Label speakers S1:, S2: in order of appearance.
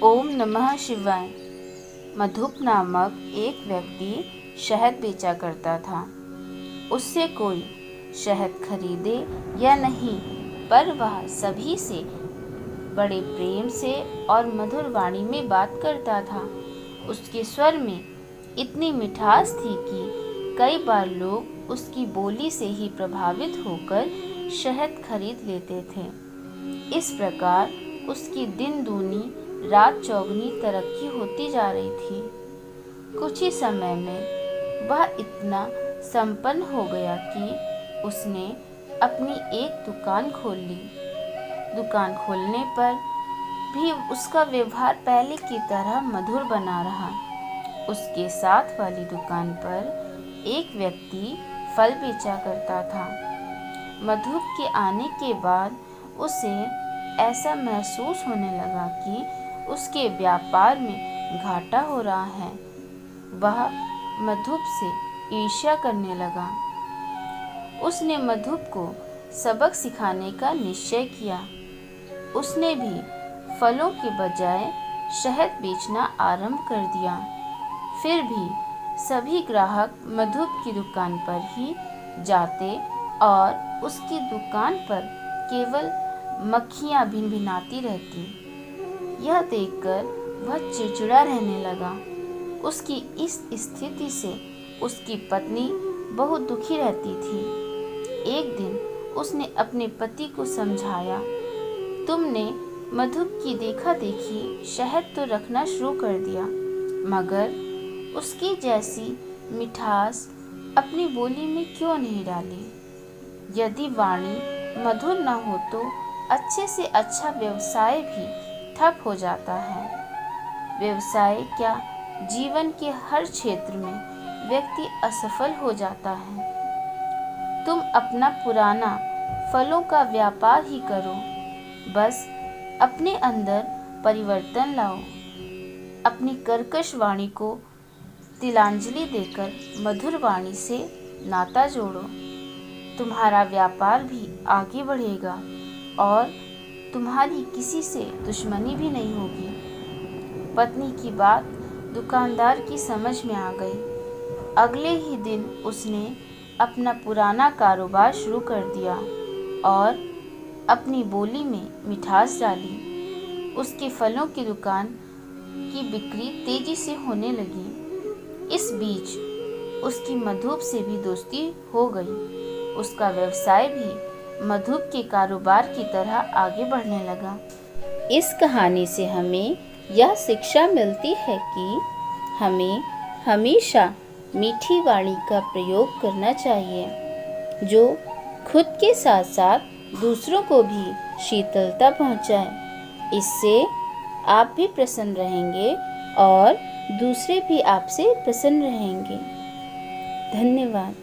S1: ओम नमः शिवाय। मधुप नामक एक व्यक्ति शहद बेचा करता था। उससे कोई शहद खरीदे या नहीं, पर वह सभी से बड़े प्रेम से और मधुर वाणी में बात करता था। उसके स्वर में इतनी मिठास थी कि कई बार लोग उसकी बोली से ही प्रभावित होकर शहद खरीद लेते थे। इस प्रकार उसकी दिन दूनी रात चौगुनी तरक्की होती जा रही थी। कुछ ही समय में वह इतना संपन्न हो गया कि उसने अपनी एक दुकान खोल ली। दुकान खोलने पर भी उसका व्यवहार पहले की तरह मधुर बना रहा। उसके साथ वाली दुकान पर एक व्यक्ति फल बेचा करता था। मधुप के आने के बाद उसे ऐसा महसूस होने लगा कि उसके व्यापार में घाटा हो रहा है। वह मधुप से ईर्ष्या करने लगा। उसने मधुप को सबक सिखाने का निश्चय किया। उसने भी फलों के बजाय शहद बेचना आरंभ कर दिया। फिर भी सभी ग्राहक मधुप की दुकान पर ही जाते और उसकी दुकान पर केवल मक्खियां भिनभिनाती रहती। यह देखकर वह चिड़चिड़ा रहने लगा। उसकी इस स्थिति से उसकी पत्नी बहुत दुखी रहती थी। एक दिन उसने अपने पति को समझाया, तुमने मधुप की देखा देखी शहद तो रखना शुरू कर दिया, मगर उसकी जैसी मिठास अपनी बोली में क्यों नहीं डाली? यदि वाणी मधुर न हो तो अच्छे से अच्छा व्यवसाय भी ठप हो जाता है। व्यवसाय क्या, जीवन के हर क्षेत्र में व्यक्ति असफल हो जाता है। तुम अपना पुराना फलों का व्यापार ही करो, बस अपने अंदर परिवर्तन लाओ। अपनी कर्कश वाणी को तिलांजलि देकर मधुर वाणी से नाता जोड़ो। तुम्हारा व्यापार भी आगे बढ़ेगा और तुम्हारी किसी से दुश्मनी भी नहीं होगी। पत्नी की बात दुकानदार की समझ में आ गई। अगले ही दिन उसने अपना पुराना कारोबार शुरू कर दिया और अपनी बोली में मिठास डाली। उसके फलों की दुकान की बिक्री तेजी से होने लगी। इस बीच उसकी मधुप से भी दोस्ती हो गई। उसका व्यवसाय भी मधुप के कारोबार की तरह आगे बढ़ने लगा। इस कहानी से हमें यह शिक्षा मिलती है कि हमें हमेशा मीठी वाणी का प्रयोग करना चाहिए, जो खुद के साथ साथ दूसरों को भी शीतलता पहुंचाए। इससे आप भी प्रसन्न रहेंगे और दूसरे भी आपसे प्रसन्न रहेंगे। धन्यवाद।